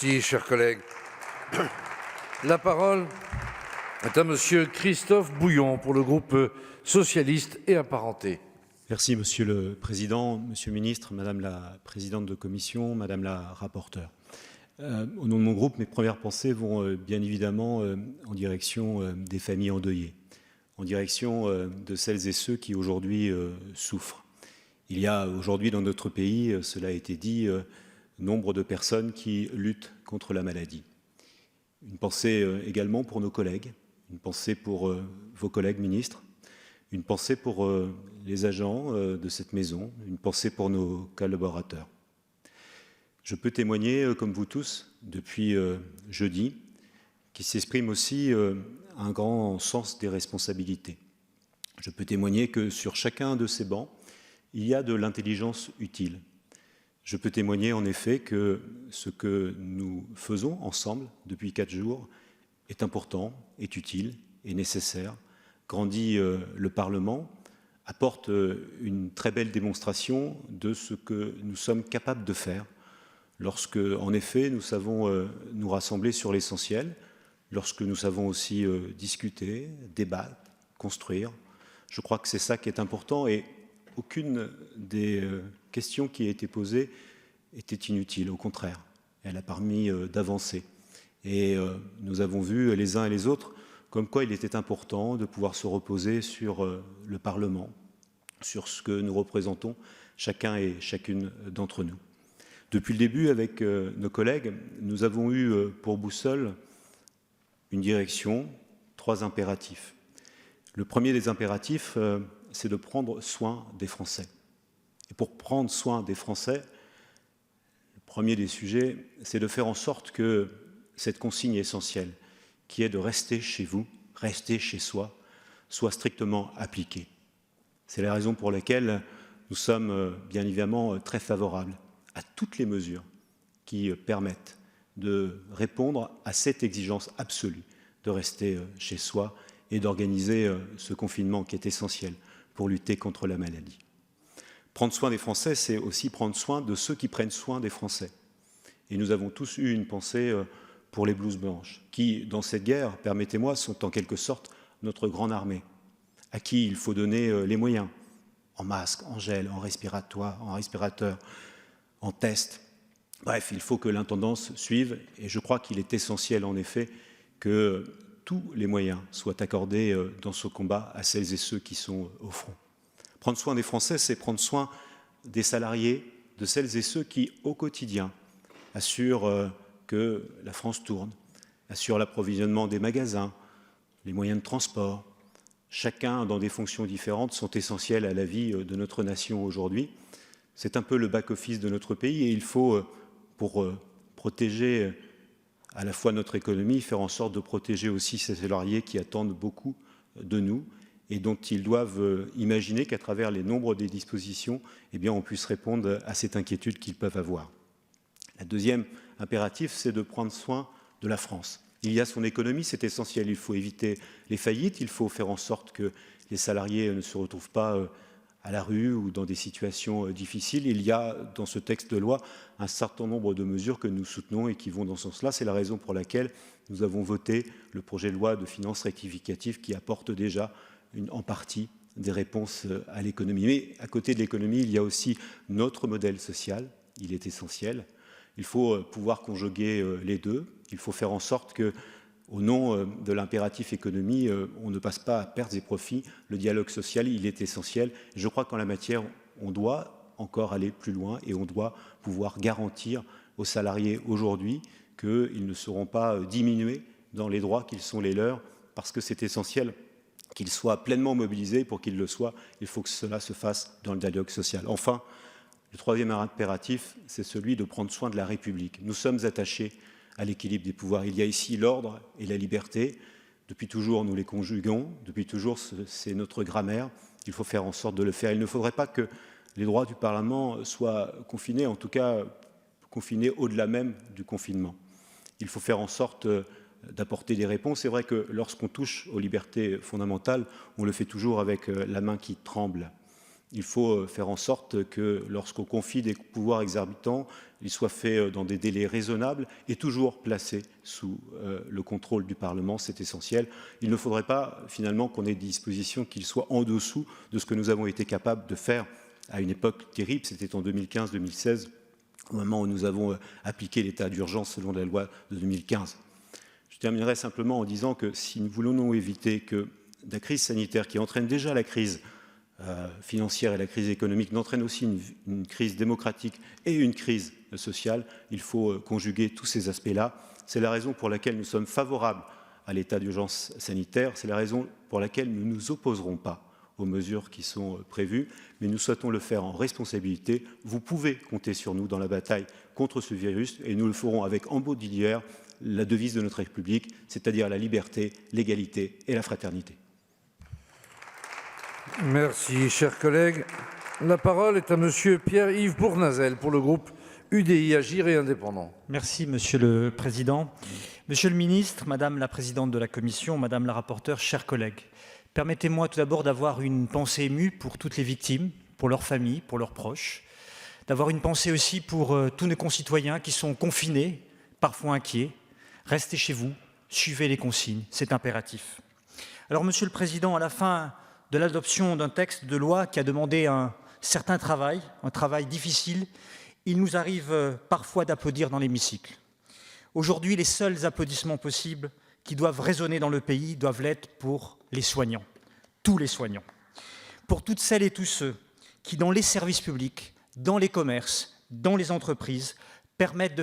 Merci, chers collègues. La parole est à Monsieur Christophe Bouillon pour le groupe socialiste et apparenté. Merci, Monsieur le Président, Monsieur le Ministre, Madame la Présidente de Commission, Madame la Rapporteure. Au nom de mon groupe, mes premières pensées vont bien évidemment en direction des familles endeuillées, en direction de celles et ceux qui aujourd'hui souffrent. Il y a aujourd'hui dans notre pays, cela a été dit, nombre de personnes qui luttent contre la maladie. Une pensée également pour nos collègues, une pensée pour vos collègues ministres, une pensée pour les agents de cette maison, une pensée pour nos collaborateurs. Je peux témoigner, comme vous tous, depuis jeudi, qui s'exprime aussi un grand sens des responsabilités. Je peux témoigner que sur chacun de ces bancs, il y a de l'intelligence utile. Je peux témoigner en effet que ce que nous faisons ensemble depuis 4 jours est important, est utile, est nécessaire, grandit le Parlement, apporte une très belle démonstration de ce que nous sommes capables de faire lorsque, en effet, nous savons nous rassembler sur l'essentiel, lorsque nous savons aussi discuter, débattre, construire. Je crois que c'est ça qui est important et aucune des questions qui a été posée était inutile, au contraire. Elle a permis d'avancer. Et nous avons vu les uns et les autres comme quoi il était important de pouvoir se reposer sur le Parlement, sur ce que nous représentons, chacun et chacune d'entre nous. Depuis le début, avec nos collègues, nous avons eu pour boussole une direction, 3 impératifs. Le premier des impératifs, c'est de prendre soin des Français. Et pour prendre soin des Français, le premier des sujets, c'est de faire en sorte que cette consigne essentielle, qui est de rester chez vous, rester chez soi, soit strictement appliquée. C'est la raison pour laquelle nous sommes bien évidemment très favorables à toutes les mesures qui permettent de répondre à cette exigence absolue de rester chez soi et d'organiser ce confinement qui est essentiel pour lutter contre la maladie. Prendre soin des Français, c'est aussi prendre soin de ceux qui prennent soin des Français. Et nous avons tous eu une pensée pour les blouses blanches, qui, dans cette guerre, permettez-moi, sont en quelque sorte notre grande armée, à qui il faut donner les moyens, en masque, en gel, en respirateur, en test. Bref, il faut que l'intendance suive, et je crois qu'il est essentiel, en effet, que tous les moyens soient accordés dans ce combat à celles et ceux qui sont au front. Prendre soin des Français, c'est prendre soin des salariés, de celles et ceux qui, au quotidien, assurent que la France tourne, assurent l'approvisionnement des magasins, les moyens de transport. Chacun, dans des fonctions différentes, sont essentiels à la vie de notre nation aujourd'hui. C'est un peu le back-office de notre pays et il faut, pour protéger à la fois notre économie, faire en sorte de protéger aussi ces salariés qui attendent beaucoup de nous et dont ils doivent imaginer qu'à travers les nombres des dispositions, eh bien, on puisse répondre à cette inquiétude qu'ils peuvent avoir. La deuxième impératif, c'est de prendre soin de la France. Il y a son économie, c'est essentiel. Il faut éviter les faillites, il faut faire en sorte que les salariés ne se retrouvent pas à la rue ou dans des situations difficiles. Il y a dans ce texte de loi un certain nombre de mesures que nous soutenons et qui vont dans ce sens-là. C'est la raison pour laquelle nous avons voté le projet de loi de finances rectificative qui apporte déjà en partie des réponses à l'économie. Mais à côté de l'économie, il y a aussi notre modèle social. Il est essentiel. Il faut pouvoir conjuguer les deux. Il faut faire en sorte que, au nom de l'impératif économie, on ne passe pas à pertes et profits. Le dialogue social, il est essentiel. Je crois qu'en la matière, on doit encore aller plus loin et on doit pouvoir garantir aux salariés aujourd'hui qu'ils ne seront pas diminués dans les droits qui sont les leurs, parce que c'est essentiel qu'ils soient pleinement mobilisés. Pour qu'ils le soient, il faut que cela se fasse dans le dialogue social. Enfin, le troisième impératif, c'est celui de prendre soin de la République. Nous sommes attachés à l'équilibre des pouvoirs. Il y a ici l'ordre et la liberté. Depuis toujours, nous les conjuguons. Depuis toujours, c'est notre grammaire. Il faut faire en sorte de le faire. Il ne faudrait pas que les droits du Parlement soient confinés, en tout cas confinés au-delà même du confinement. Il faut faire en sorte d'apporter des réponses. C'est vrai que lorsqu'on touche aux libertés fondamentales, on le fait toujours avec la main qui tremble. Il faut faire en sorte que lorsqu'on confie des pouvoirs exorbitants, il soit fait dans des délais raisonnables et toujours placé sous le contrôle du Parlement, c'est essentiel. Il ne faudrait pas finalement qu'on ait des dispositions qui soient en dessous de ce que nous avons été capables de faire à une époque terrible, c'était en 2015-2016, au moment où nous avons appliqué l'état d'urgence selon la loi de 2015. Je terminerai simplement en disant que si nous voulons éviter que la crise sanitaire qui entraîne déjà la crise financière et la crise économique n'entraîne aussi une crise démocratique et une crise sociale, il faut conjuguer tous ces aspects-là. C'est la raison pour laquelle nous sommes favorables à l'état d'urgence sanitaire, c'est la raison pour laquelle nous ne nous opposerons pas aux mesures qui sont prévues, mais nous souhaitons le faire en responsabilité. Vous pouvez compter sur nous dans la bataille contre ce virus et nous le ferons avec en baudilière la devise de notre République, c'est-à-dire la liberté, l'égalité et la fraternité. Merci, chers collègues. La parole est à Monsieur Pierre-Yves Bournazel pour le groupe UDI, Agir et Indépendants. Merci, Monsieur le Président. Monsieur le Ministre, Madame la Présidente de la Commission, Madame la Rapporteure, chers collègues, permettez-moi tout d'abord d'avoir une pensée émue pour toutes les victimes, pour leurs familles, pour leurs proches, d'avoir une pensée aussi pour tous nos concitoyens qui sont confinés, parfois inquiets. Restez chez vous, suivez les consignes, c'est impératif. Alors, Monsieur le Président, à la fin de l'adoption d'un texte de loi qui a demandé un certain travail, un travail difficile, il nous arrive parfois d'applaudir dans l'hémicycle. Aujourd'hui, les seuls applaudissements possibles qui doivent résonner dans le pays doivent l'être pour les soignants, tous les soignants, pour toutes celles et tous ceux qui, dans les services publics, dans les commerces, dans les entreprises, permettent de